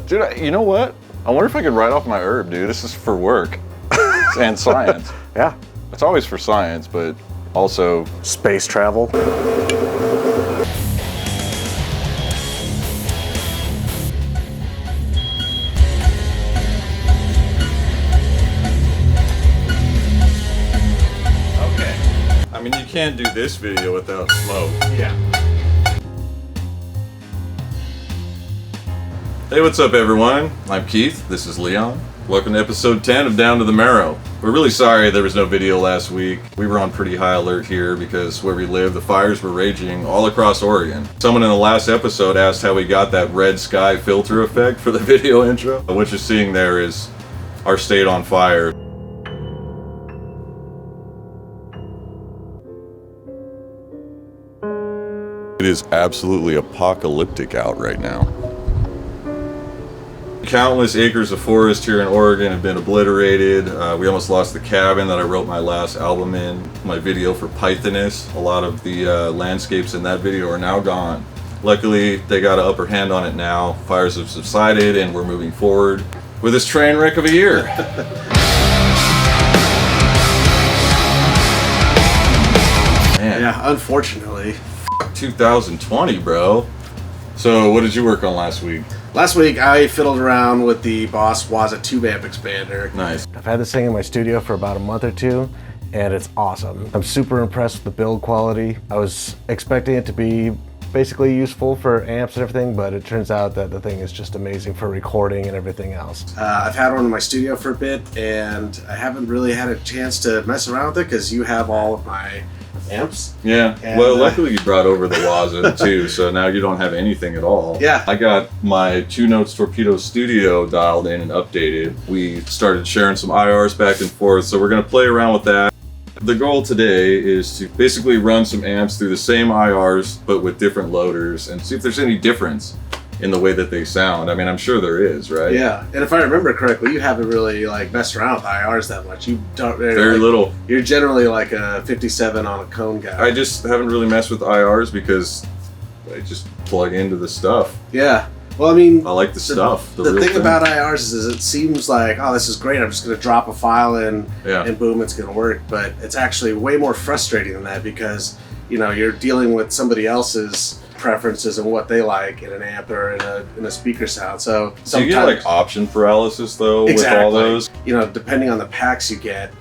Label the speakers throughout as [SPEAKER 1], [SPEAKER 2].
[SPEAKER 1] Dude, you know what? I wonder if I could write off my herb, dude. This is for work and science.
[SPEAKER 2] Yeah.
[SPEAKER 1] It's always for science, but also
[SPEAKER 2] space travel.
[SPEAKER 1] I mean, you can't do this video without smoke.
[SPEAKER 2] Yeah.
[SPEAKER 1] Hey, what's up, everyone? I'm Keith. This is Leon. Welcome to episode 10 of Down to the Merrow. We're really sorry there was no video last week. We were on pretty high alert here because where we live, the fires were raging all across Oregon. Someone in the last episode asked how we got that red sky filter effect for the video intro. What you're seeing there is our state on fire. It is absolutely apocalyptic out right now. Countless acres of forest here in Oregon have been obliterated. We almost lost the cabin that I wrote my last album in. My video for Pythoness. A lot of the landscapes in that video are now gone. Luckily, they got an upper hand on it now. Fires have subsided and we're moving forward with this train wreck of a year. Man.
[SPEAKER 2] Yeah, unfortunately.
[SPEAKER 1] 2020, bro. So what did you work on last week?
[SPEAKER 2] Last week I fiddled around with the Boss Waza 2-amp expander.
[SPEAKER 1] Nice.
[SPEAKER 2] I've had this thing in my studio for about a month or two, and it's awesome. I'm super impressed with the build quality. I was expecting it to be basically useful for amps and everything, but it turns out that the thing is just amazing for recording and everything else. I've had one in my studio for a bit, and I haven't really had a chance to mess around with it because you have all of my amps.
[SPEAKER 1] Yeah,
[SPEAKER 2] and,
[SPEAKER 1] well, luckily you brought over the Waza too, so now you don't have anything at all.
[SPEAKER 2] Yeah.
[SPEAKER 1] I got my 2 Notes Torpedo Studio dialed in and updated. We started sharing some IRs back and forth, so we're going to play around with that. The goal today is to basically run some amps through the same IRs, but with different loaders, and see if there's any difference in the way that they sound. I mean, I'm sure there is, right?
[SPEAKER 2] Yeah, and if I remember correctly, you haven't really messed around with IRs that much. You don't
[SPEAKER 1] very little.
[SPEAKER 2] You're generally like a 57 on a cone guy.
[SPEAKER 1] I just haven't really messed with IRs because I just plug into the stuff.
[SPEAKER 2] Yeah. Well, I mean,
[SPEAKER 1] I like the stuff.
[SPEAKER 2] The thing about IRs is it seems like, oh, this is great. I'm just going to drop a file in and boom, it's going to work. But it's actually way more frustrating than that because, you know, you're dealing with somebody else's preferences and what they like in an amp or in a speaker sound. So
[SPEAKER 1] you get like option paralysis though.
[SPEAKER 2] Exactly.
[SPEAKER 1] With all those.
[SPEAKER 2] You know, depending on the packs you get,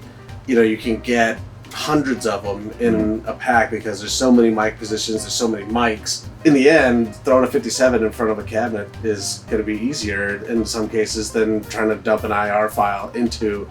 [SPEAKER 2] you know, you can get hundreds of them in a pack because there's so many mic positions, there's so many mics. In the end, throwing a 57 in front of a cabinet is going to be easier in some cases than trying to dump an IR file into,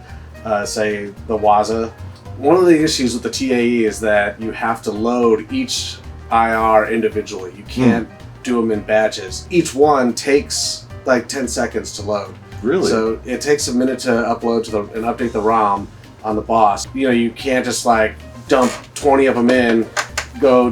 [SPEAKER 2] say, the Waza. One of the issues with the TAE is that you have to load each IR individually. You can't do them in batches. Each one takes like 10 seconds to load.
[SPEAKER 1] Really?
[SPEAKER 2] So it takes a minute to upload to and update the ROM on the Boss. You know, you can't just like dump 20 of them in, go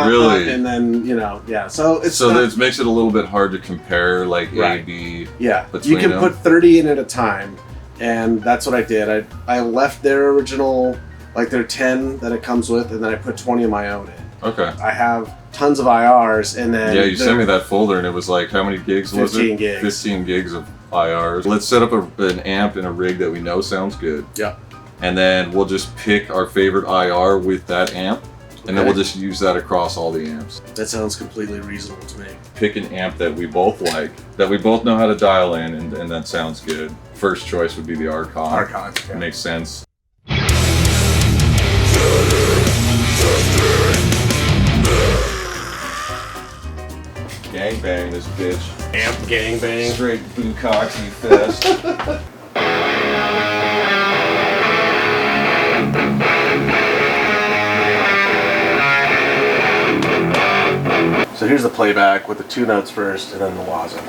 [SPEAKER 1] really?
[SPEAKER 2] And then, you know, yeah. So it's
[SPEAKER 1] it makes it a little bit hard to compare like
[SPEAKER 2] right.
[SPEAKER 1] A, B.
[SPEAKER 2] Yeah,
[SPEAKER 1] between
[SPEAKER 2] you can
[SPEAKER 1] them.
[SPEAKER 2] put 30 in at a time, and that's what I did. I left their original, like their 10 that it comes with, and then I put 20 of my own in.
[SPEAKER 1] Okay.
[SPEAKER 2] I have tons of IRs, and then
[SPEAKER 1] yeah, you sent me that folder, and it was like how many gigs was it?
[SPEAKER 2] 15 gigs.
[SPEAKER 1] 15 gigs of IRs. Let's set up an amp and a rig that we know sounds good.
[SPEAKER 2] Yeah.
[SPEAKER 1] And then we'll just pick our favorite IR with that amp, and then we'll just use that across all the amps.
[SPEAKER 2] That sounds completely reasonable to me.
[SPEAKER 1] Pick an amp that we both like, that we both know how to dial in, and that sounds good. First choice would be the Archon.
[SPEAKER 2] Archon, yeah.
[SPEAKER 1] It makes sense. Gangbang this bitch.
[SPEAKER 2] Amp gangbang.
[SPEAKER 1] Straight bukkake fest.
[SPEAKER 2] So here's the playback with the 2 notes first and then the Waza.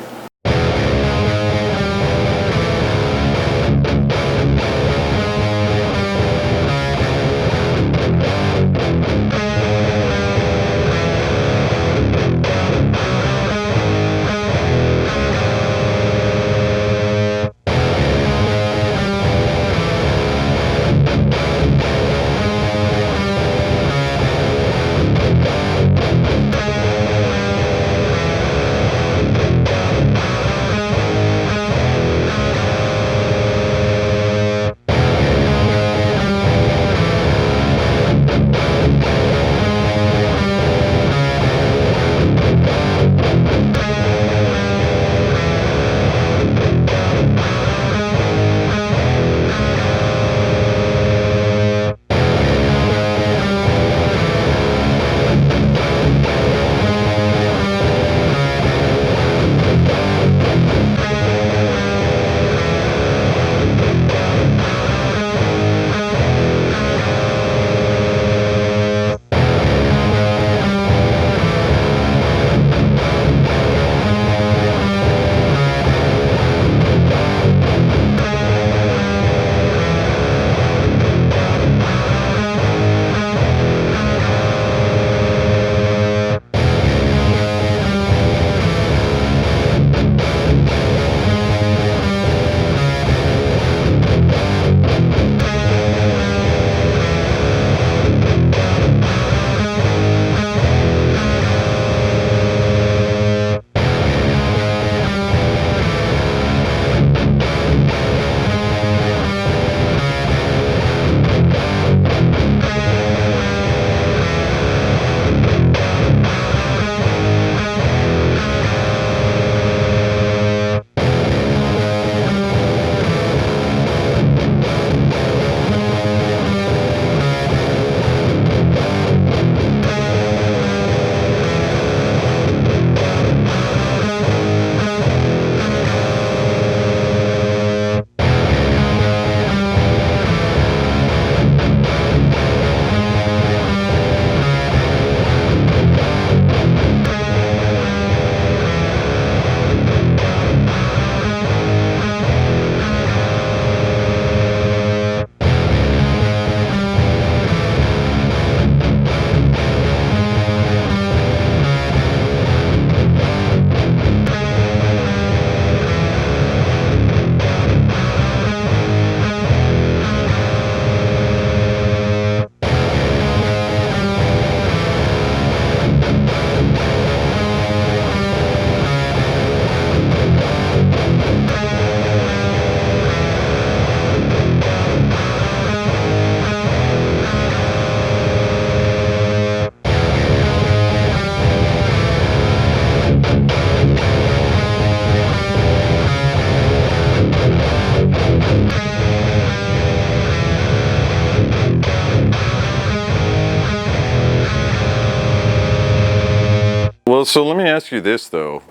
[SPEAKER 1] Well, so let me ask you this though.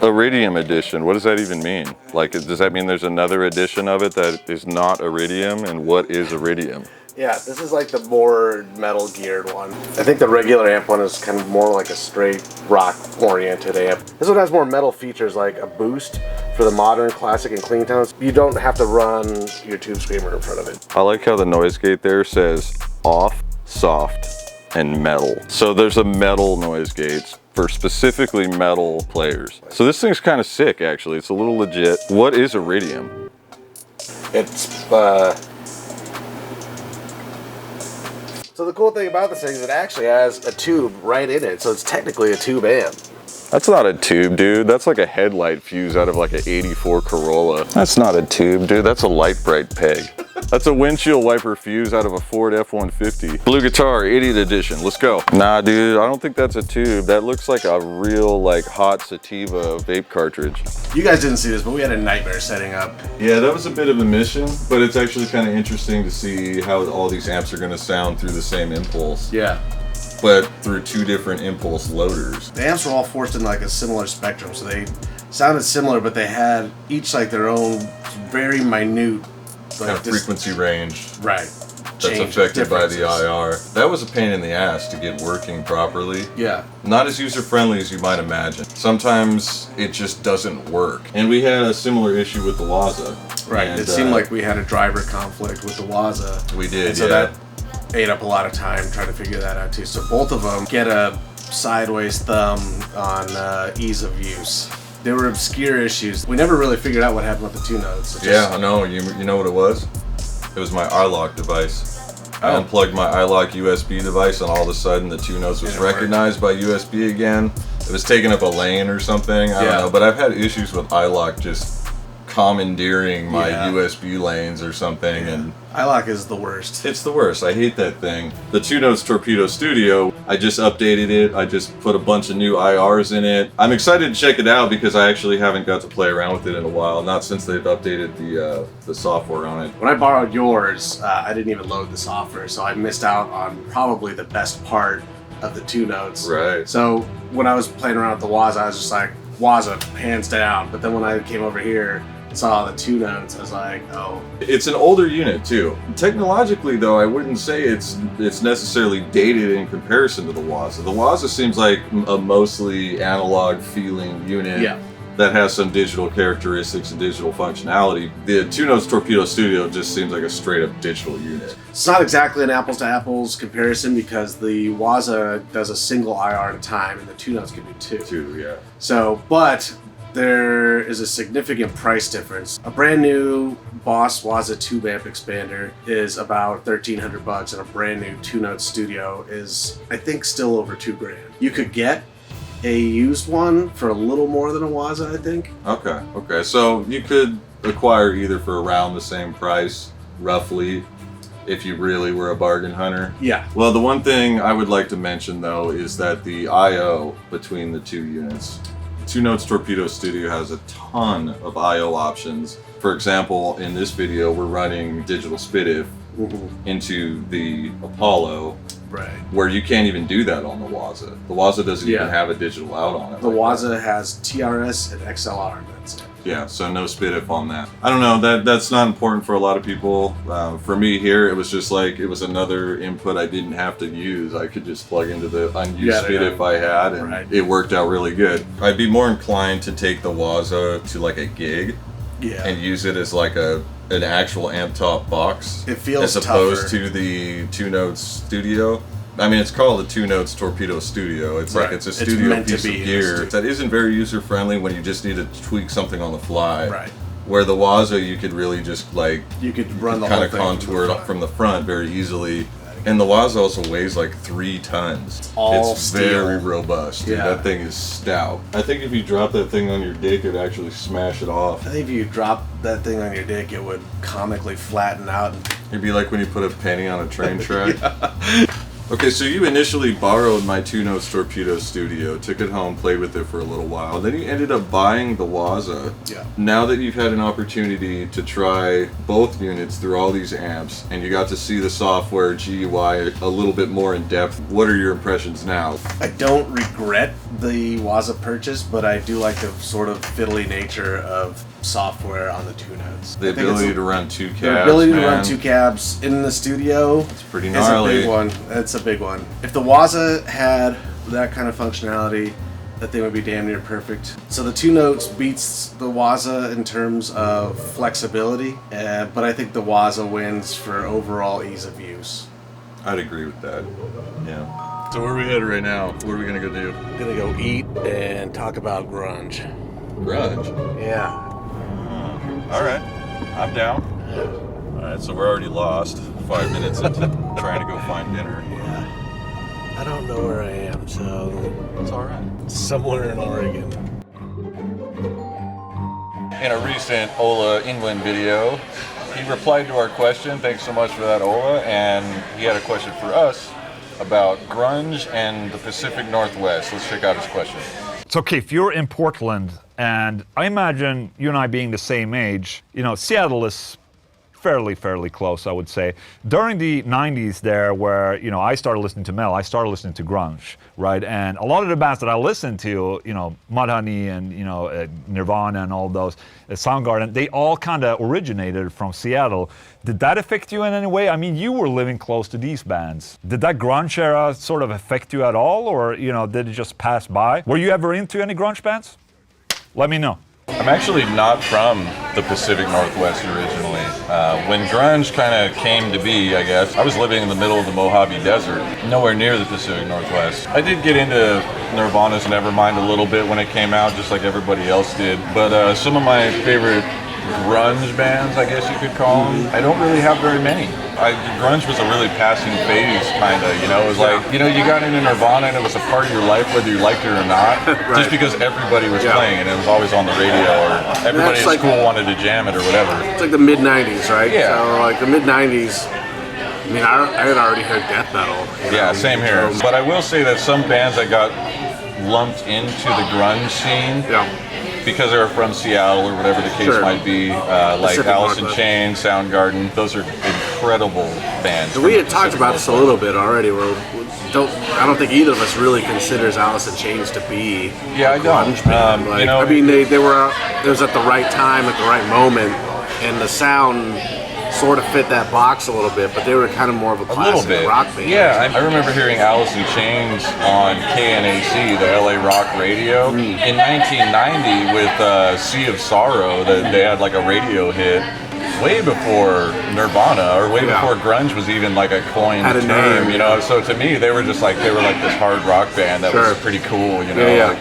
[SPEAKER 1] Iridium edition, what does that even mean? Like, does that mean there's another edition of it that is not iridium? And what is iridium?
[SPEAKER 2] Yeah, this is like the more metal geared one. I think the regular amp one is kind of more like a straight rock oriented amp. This one has more metal features like a boost for the modern, classic, and clean tones. You don't have to run your tube screamer in front of it.
[SPEAKER 1] I like how the noise gate there says off, soft, and metal. So there's a metal noise gate for specifically metal players. So this thing's kind of sick actually. It's a little legit. What is iridium?
[SPEAKER 2] It's So the cool thing about this thing is it actually has a tube right in it, so it's technically a tube amp.
[SPEAKER 1] That's not a tube, dude. That's like a headlight fuse out of like an 84 Corolla. That's not a tube, dude. That's a light bright peg. That's a windshield wiper fuse out of a Ford F-150. Blue Guitar, Idiot Edition. Let's go. Nah, dude, I don't think that's a tube. That looks like a real like hot sativa vape cartridge.
[SPEAKER 2] You guys didn't see this, but we had a nightmare setting up.
[SPEAKER 1] Yeah, that was a bit of a mission, but it's actually kind of interesting to see how all these amps are going to sound through the same impulse.
[SPEAKER 2] Yeah.
[SPEAKER 1] But through two different impulse loaders.
[SPEAKER 2] The amps were all forced in like a similar spectrum, so they sounded similar, but they had each like their own very minute
[SPEAKER 1] Kind of frequency range.
[SPEAKER 2] Right.
[SPEAKER 1] That's affected by the IR. That was a pain in the ass to get working properly.
[SPEAKER 2] Yeah.
[SPEAKER 1] Not as user-friendly as you might imagine. Sometimes it just doesn't work. And we had a similar issue with the Waza.
[SPEAKER 2] Right.
[SPEAKER 1] And,
[SPEAKER 2] it seemed like we had a driver conflict with the Waza.
[SPEAKER 1] We did,
[SPEAKER 2] and so
[SPEAKER 1] yeah.
[SPEAKER 2] that ate up a lot of time trying to figure that out too. So both of them get a sideways thumb on ease of use. They were obscure issues. We never really figured out what happened with the two notes.
[SPEAKER 1] Yeah, I know. You know what it was? It was my iLock device. I unplugged my iLock USB device, and all of a sudden the two notes was recognized by USB again. It was taking up a lane or something. I don't know. But I've had issues with iLock just commandeering my USB lanes or something, and
[SPEAKER 2] iLock is the worst.
[SPEAKER 1] It's the worst. I hate that thing. The Two Notes Torpedo Studio, I just updated it. I just put a bunch of new IRs in it. I'm excited to check it out because I actually haven't got to play around with it in a while, not since they've updated the software on it.
[SPEAKER 2] When I borrowed yours, I didn't even load the software, so I missed out on probably the best part of the two notes.
[SPEAKER 1] Right.
[SPEAKER 2] So when I was playing around with the Waza, I was just like, Waza, hands down. But then when I came over here, saw the two notes, I was like, oh.
[SPEAKER 1] It's an older unit too. Technologically though, I wouldn't say it's necessarily dated in comparison to the Waza. The Waza seems like a mostly analog feeling unit that has some digital characteristics and digital functionality. The Two Notes Torpedo Studio just seems like a straight up digital unit.
[SPEAKER 2] It's not exactly an apples to apples comparison because the Waza does a single IR at a time and the two notes can do two.
[SPEAKER 1] Two, yeah.
[SPEAKER 2] So, but there is a significant price difference. A brand new Boss Waza tube amp expander is about $1,300 and a brand new two note studio is, I think, still over $2,000. You could get a used one for a little more than a Waza, I think.
[SPEAKER 1] Okay. So you could acquire either for around the same price, roughly, if you really were a bargain hunter.
[SPEAKER 2] Yeah.
[SPEAKER 1] Well, the one thing I would like to mention though is that the I/O between the two units, Two Notes Torpedo Studio has a ton of I/O options. For example, in this video, we're running digital SPDIF into the Apollo, where you can't even do that on the Waza. The Waza doesn't even have a digital out on it.
[SPEAKER 2] The Waza has TRS and XLR, that's it.
[SPEAKER 1] Yeah, so no SPDIF on that. I don't know, that's not important for a lot of people. For me here, it was just like, it was another input I didn't have to use. I could just plug into the unused SPDIF I had, and it worked out really good. I'd be more inclined to take the Waza to like a gig and use it as like an actual amp top box.
[SPEAKER 2] It feels
[SPEAKER 1] as opposed
[SPEAKER 2] tougher
[SPEAKER 1] to the Two Notes Studio. I mean, it's called the Two Notes Torpedo Studio. It's like it's a studio piece of gear that isn't very user friendly when you just need to tweak something on the fly.
[SPEAKER 2] Right.
[SPEAKER 1] Where the Waza, you could really just like
[SPEAKER 2] you could run the
[SPEAKER 1] kind
[SPEAKER 2] whole
[SPEAKER 1] of contour it from the front very easily. And the Waza also weighs like 3 tons. It's very robust. Dude. That thing is stout. I think if you drop that thing on your dick, it'd actually smash it off.
[SPEAKER 2] I think if you drop that thing on your dick, it would comically flatten out.
[SPEAKER 1] It'd be like when you put a penny on a train track. Okay, so you initially borrowed my 2-Notes Torpedo Studio, took it home, played with it for a little while, then you ended up buying the Waza.
[SPEAKER 2] Yeah.
[SPEAKER 1] Now that you've had an opportunity to try both units through all these amps, and you got to see the software GUI a little bit more in depth, what are your impressions now?
[SPEAKER 2] I don't regret the Waza purchase, but I do like the sort of fiddly nature of software on the 2-Notes.
[SPEAKER 1] The ability to run 2 cabs,
[SPEAKER 2] The ability to run 2 cabs in the studio
[SPEAKER 1] it's pretty gnarly.
[SPEAKER 2] is a big one. It's a big one. If the Waza had that kind of functionality, that thing would be damn near perfect. So the 2-Notes beats the Waza in terms of flexibility, but I think the Waza wins for overall ease of use.
[SPEAKER 1] I'd agree with that. Yeah. So where are we headed right now? What are we gonna go do?
[SPEAKER 2] I'm gonna go eat and talk about grunge.
[SPEAKER 1] Grunge?
[SPEAKER 2] Yeah.
[SPEAKER 1] All right, I'm down. All right, so we're already lost 5 minutes into trying to go find dinner.
[SPEAKER 2] Yeah. I don't know where I am, so
[SPEAKER 1] It's all right.
[SPEAKER 2] somewhere in Oregon.
[SPEAKER 1] In a recent Ola England video, he replied to our question. Thanks so much for that, Ola. And he had a question for us about grunge and the Pacific Northwest. Let's check out his question.
[SPEAKER 3] So Keith, you're in Portland, and I imagine you and I being the same age, Seattle is fairly close, I would say. During the 90s there, where, I started listening to metal, I started listening to grunge, right? And a lot of the bands that I listened to, Mudhoney and, Nirvana and all those, Soundgarden, they all kind of originated from Seattle. Did that affect you in any way? I mean, you were living close to these bands. Did that grunge era sort of affect you at all, or, did it just pass by? Were you ever into any grunge bands? Let me know.
[SPEAKER 1] I'm actually not from the Pacific Northwest originally. When grunge kind of came to be, I guess, I was living in the middle of the Mojave Desert, nowhere near the Pacific Northwest. I did get into Nirvana's Nevermind a little bit when it came out, just like everybody else did. But some of my favorite grunge bands, I guess you could call them, I don't really have very many. Grunge was a really passing phase, kind of, It was like, you got into Nirvana and it was a part of your life whether you liked it or not,
[SPEAKER 2] Right.
[SPEAKER 1] just because everybody was playing it and it was always on the radio, or everybody at school wanted to jam it or whatever.
[SPEAKER 2] It's like the mid-90s, right?
[SPEAKER 1] Yeah.
[SPEAKER 2] So like the mid-90s, I mean, I had already heard death metal.
[SPEAKER 1] Yeah, same here. But I will say that some bands that got lumped into the grunge scene, because they were from Seattle or whatever the case might be, like
[SPEAKER 2] Pacific
[SPEAKER 1] Alice in
[SPEAKER 2] Northwest.
[SPEAKER 1] Chains, Soundgarden, those are incredible bands.
[SPEAKER 2] We had talked about this a little bit already. I don't think either of us really considers Alice in Chains to be
[SPEAKER 1] Yeah, I
[SPEAKER 2] a grunge band.
[SPEAKER 1] don't.
[SPEAKER 2] I mean, they were it was at the right time, at the right moment, and the sound sort of fit that box a little bit, but they were kind of more of a classic rock band.
[SPEAKER 1] Yeah, I remember hearing Alice in Chains on KNAC, the LA rock radio, in 1990 with Sea of Sorrow. They had like a radio hit way before Nirvana, or way before grunge was even like a coined
[SPEAKER 2] Had a
[SPEAKER 1] term,
[SPEAKER 2] name,
[SPEAKER 1] So to me, they were like this hard rock band that was pretty cool,
[SPEAKER 2] Yeah.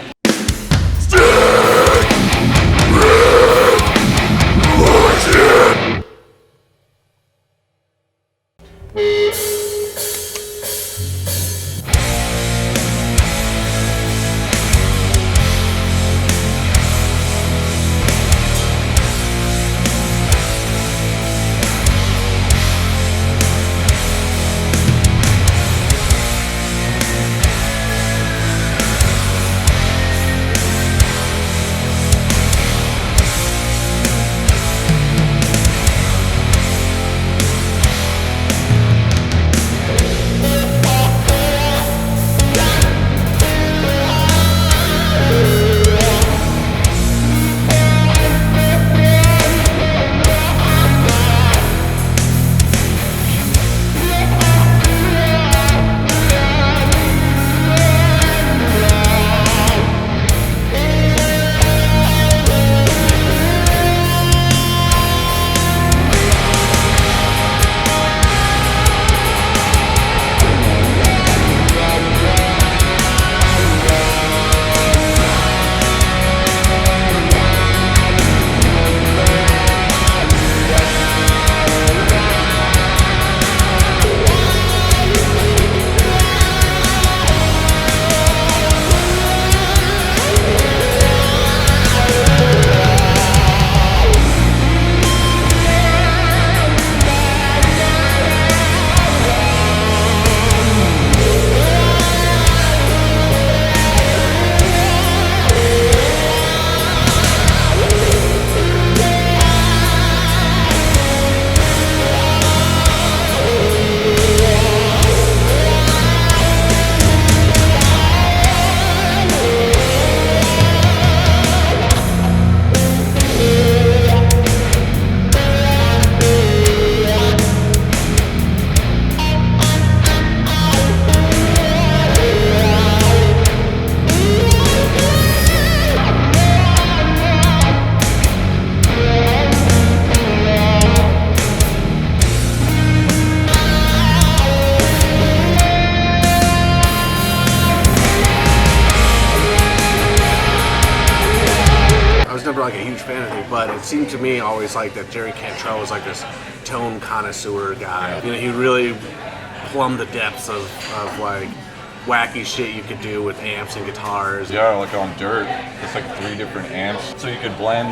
[SPEAKER 2] like a huge fan of it, but it seemed to me always like that Jerry Cantrell was like this tone connoisseur guy. You know, he really plumbed the depths of like wacky shit you could do with amps and guitars.
[SPEAKER 1] Yeah, like on Dirt, it's like 3 different amps. So you could blend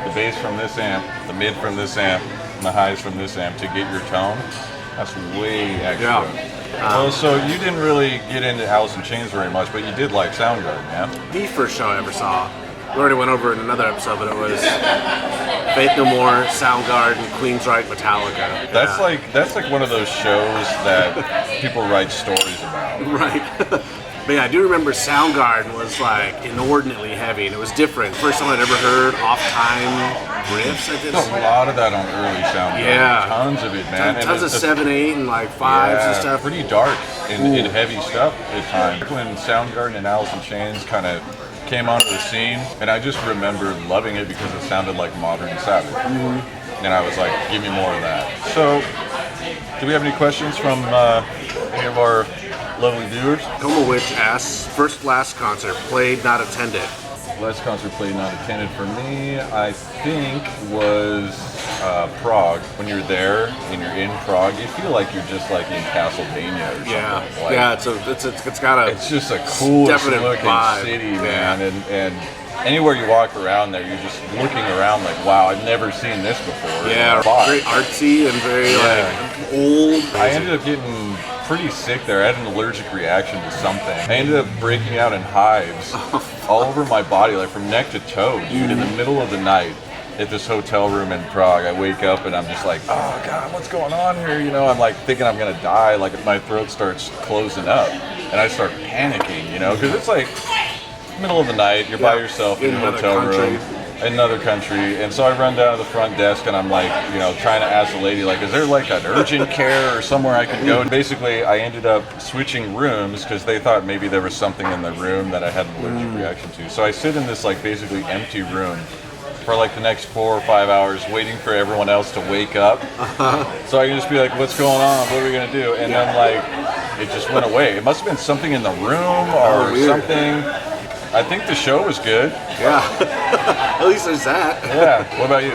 [SPEAKER 1] the bass from this amp, the mid from this amp, and the highs from this amp to get your tone. That's way extra.
[SPEAKER 2] Yeah.
[SPEAKER 1] Well, so you didn't really get into Alice in Chains very much, but you did like Soundgarden, yeah?
[SPEAKER 2] The first show I ever saw, we already went over it in another episode, but it was Faith No More, Soundgarden, Queensryche, Metallica.
[SPEAKER 1] That's like one of those shows that people write stories about.
[SPEAKER 2] Right. But yeah, I do remember Soundgarden was like inordinately heavy, and it was different. First time I'd ever heard off-time riffs.
[SPEAKER 1] There's a lot of that on early Soundgarden.
[SPEAKER 2] Yeah.
[SPEAKER 1] Tons of it, man.
[SPEAKER 2] Tons of 7/8 and like 5s and stuff.
[SPEAKER 1] Pretty dark and heavy stuff at times. When Soundgarden and Alice in Chains kind of came onto the scene, and I just remember loving it because it sounded like modern Sabbath. And I was like, give me more of that. So, do we have any questions from any of our lovely viewers?
[SPEAKER 2] Coma Witch asks, first last concert, played, not attended.
[SPEAKER 1] Last concert played, not attended for me, I think was Prague. When you're there and you're in Prague, you feel like you're just like in Castlevania or something.
[SPEAKER 2] Yeah,
[SPEAKER 1] like,
[SPEAKER 2] yeah. It's got a.
[SPEAKER 1] It's just a cool looking
[SPEAKER 2] vibe.
[SPEAKER 1] city, man, and anywhere you walk around there, you're just looking around like, wow, I've never seen this before.
[SPEAKER 2] Yeah, very artsy and very like old.
[SPEAKER 1] I ended up getting pretty sick there. I had an allergic reaction to something. I ended up breaking out in hives all over my body, like from neck to toe, dude, in the middle of the night at this hotel room in Prague. I wake up and I'm just like, oh God, what's going on here? You know, I'm like thinking I'm gonna die, like my throat starts closing up and I start panicking, you know, because it's like middle of the night, you're by yourself in a hotel room. In another country, and so I run down to the front desk and I'm like, you know, trying to ask the lady, like, is there like an urgent care or somewhere I could go? And basically, I ended up switching rooms because they thought maybe there was something in the room that I had an allergic reaction to. So I sit in this like basically empty room for like the next 4 or 5 hours waiting for everyone else to wake up. So I can just be like, what's going on? What are we gonna do? And then like, it just went away. It must have been something in the room or something. I think the show was good.
[SPEAKER 2] Yeah. At least there's that.
[SPEAKER 1] Yeah. What about you?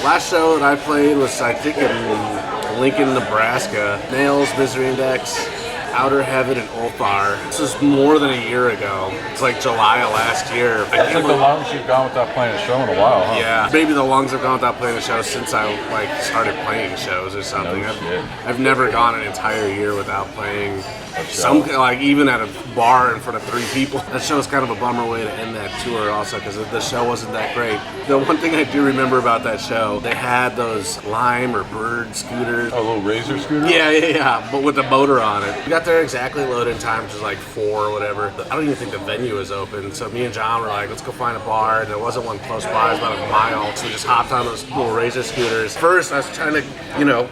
[SPEAKER 2] Last show that I played was, I think, in Lincoln, Nebraska. Nails, Misery Index, Outer Heaven, and Ulthar. This was more than a year ago. It's like July of last year.
[SPEAKER 1] That's like the longest you've gone without playing a show in a while, huh?
[SPEAKER 2] Yeah. Maybe the longest I've gone without playing a show since I like started playing shows or something.
[SPEAKER 1] No shit.
[SPEAKER 2] I've never gone an entire year without playing some, like even at a bar in front of 3 people. That show was kind of a bummer way to end that tour also because the show wasn't that great. The one thing I do remember about that show, they had those Lime or Bird scooters.
[SPEAKER 1] Oh, a little Razor scooter?
[SPEAKER 2] Yeah, but with the motor on it. We got there exactly load-in time, which was like 4 or whatever. I don't even think the venue was open, so me and John were like, let's go find a bar, and there wasn't one close by, it was about a mile, so we just hopped on those little Razor scooters. First, I was trying to, you know,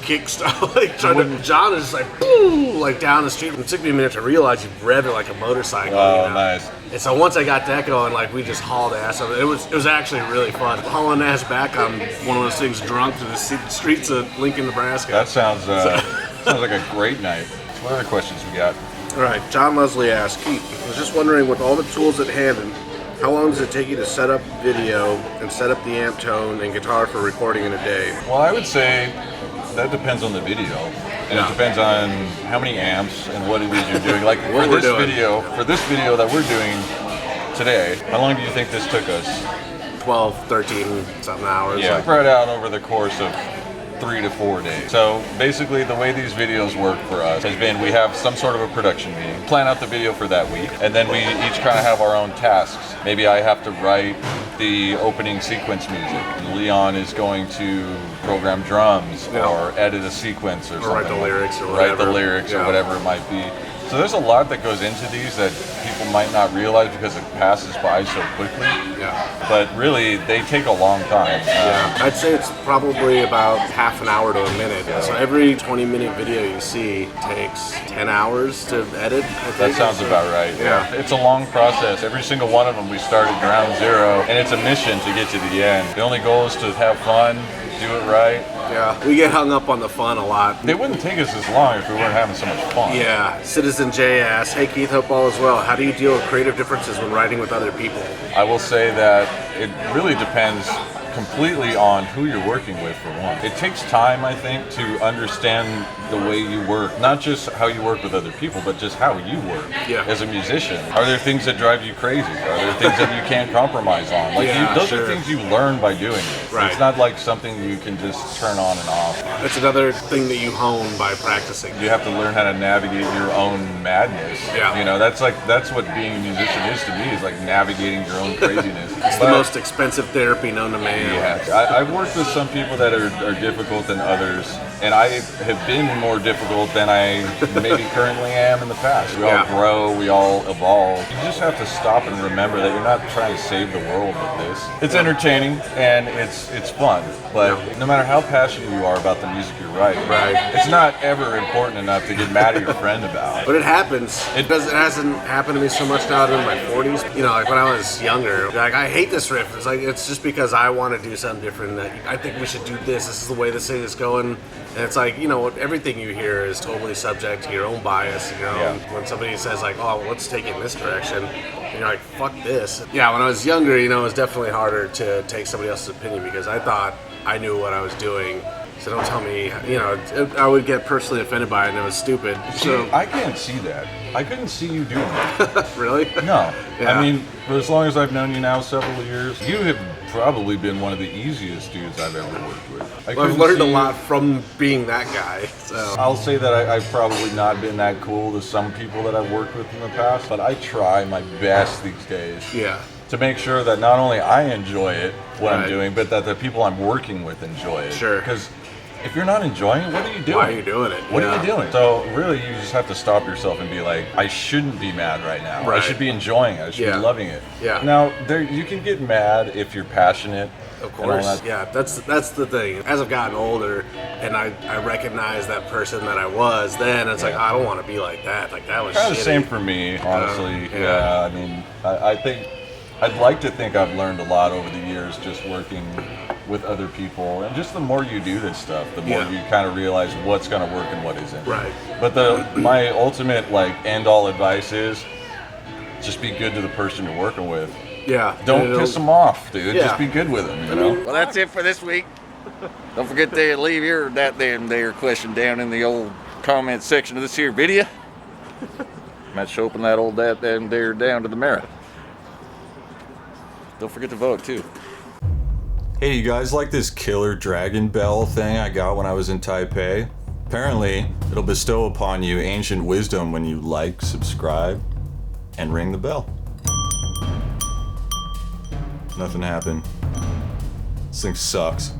[SPEAKER 2] kick stuff, like John is just like, boom, like down the street. It took me a minute to realize you rev it like a motorcycle.
[SPEAKER 1] Oh,
[SPEAKER 2] you know?
[SPEAKER 1] nice.
[SPEAKER 2] And so once I got that going, like we just hauled ass over. It was actually really fun. Hauling ass back on one of those things drunk to the streets of Lincoln, Nebraska.
[SPEAKER 1] That sounds sounds like a great night. What other questions we got?
[SPEAKER 2] All right, John Leslie asks, Keith, I was just wondering, with all the tools at hand, how long does it take you to set up video and set up the amp tone and guitar for recording in a day?
[SPEAKER 1] Well, I would say that depends on the video, and it depends on how many amps and what it is you're doing. Like for this video that we're doing today, how long do you think this took us?
[SPEAKER 2] 12, 13 something hours.
[SPEAKER 1] Yeah, spread out over the course of 3 to 4 days. So basically the way these videos work for us has been we have some sort of a production meeting, plan out the video for that week, and then we each kind of have our own tasks. Maybe I have to write the opening sequence music, and Leon is going to program drums or edit a sequence or something.
[SPEAKER 2] Write the lyrics or whatever.
[SPEAKER 1] Write the lyrics or whatever it might be. So there's a lot that goes into these that people might not realize because it passes by so quickly.
[SPEAKER 2] Yeah.
[SPEAKER 1] But really, they take a long time.
[SPEAKER 2] I'd say it's probably about half an hour to a minute. So every 20-minute video you see takes 10 hours to edit.
[SPEAKER 1] That sounds about right. Yeah. It's a long process. Every single one of them, we start at ground zero, and it's a mission to get to the end. The only goal is to have fun, do it right,
[SPEAKER 2] Yeah, we get hung up on the fun a lot.
[SPEAKER 1] They wouldn't take us as long if we weren't having so much fun.
[SPEAKER 2] Yeah, Citizen J asks, hey Keith, hope all is well. How do you deal with creative differences when writing with other people?
[SPEAKER 1] I will say that it really depends completely on who you're working with, for one. It takes time, I think, to understand the way you work, not just how you work with other people, but just how you work as a musician. Are there things that drive you crazy? Are there things that you can't compromise on? Like those are things you learn by doing it.
[SPEAKER 2] Right.
[SPEAKER 1] It's not like something you can just turn on and off.
[SPEAKER 2] That's another thing that you hone by practicing.
[SPEAKER 1] You have to learn how to navigate your own madness.
[SPEAKER 2] Yeah.
[SPEAKER 1] You know, that's what being a musician is to me, is like navigating your own craziness.
[SPEAKER 2] It's the most expensive therapy known to man.
[SPEAKER 1] Yeah, I've worked with some people that are difficult than others, and I have been more difficult than I maybe currently am in the past. We all grow, we all evolve. You just have to stop and remember that you're not trying to save the world with this. It's entertaining and it's fun, but no matter how passionate you are about the music you're writing, it's not ever important enough to get mad at your friend about.
[SPEAKER 2] But it happens. It hasn't happened to me so much now in my 40s. You know, like when I was younger, like I hate this riff. It's like it's just because I want to do something different. That I think we should do this. This is the way this thing is going. And it's like, you know, everything you hear is totally subject to your own bias. You know, when somebody says like, "Oh, well, let's take it in this direction," and you're like, "Fuck this." Yeah, when I was younger, you know, it was definitely harder to take somebody else's opinion because I thought I knew what I was doing. So don't tell me, you know, I would get personally offended by it and it was stupid. So
[SPEAKER 1] I can't see that. I couldn't see you doing that.
[SPEAKER 2] Really?
[SPEAKER 1] No.
[SPEAKER 2] Yeah.
[SPEAKER 1] I mean, for as long as I've known you now, several years, you have probably been one of the easiest dudes I've ever worked with.
[SPEAKER 2] I've learned a lot from being that guy. So
[SPEAKER 1] I'll say that I've probably not been that cool to some people that I've worked with in the past, but I try my best these days.
[SPEAKER 2] Yeah.
[SPEAKER 1] To make sure that not only I enjoy it, what I'm doing, but that the people I'm working with enjoy it.
[SPEAKER 2] Sure.
[SPEAKER 1] Because if you're not enjoying it, what are you doing?
[SPEAKER 2] Why are you doing it?
[SPEAKER 1] What are you doing? So really, you just have to stop yourself and be like, I shouldn't be mad right now. I should be enjoying it. I should be loving it.
[SPEAKER 2] Yeah.
[SPEAKER 1] Now, you can get mad if you're passionate.
[SPEAKER 2] Of course. Yeah, that's the thing. As I've gotten older and I recognize that person that I was then, it's like, I don't want to be like that. Like, that was
[SPEAKER 1] kind of
[SPEAKER 2] shitty.
[SPEAKER 1] the same for me, honestly. I mean, I think I'd like to think I've learned a lot over the years just working with other people, and just the more you do this stuff, the more you kind of realize what's going to work and what isn't.
[SPEAKER 2] Right.
[SPEAKER 1] But my ultimate end all advice is just be good to the person you're working with.
[SPEAKER 2] Yeah.
[SPEAKER 1] Don't piss them off, dude. Just be good with them, you know?
[SPEAKER 4] Well, that's it for this week. Don't forget to leave your there question down in the old comment section of this here video. Might show up in that old there down to the Merrow. Don't forget to vote too.
[SPEAKER 1] Hey, you guys like this killer dragon bell thing I got when I was in Taipei? Apparently, it'll bestow upon you ancient wisdom when you like, subscribe, and ring the bell. Nothing happened. This thing sucks.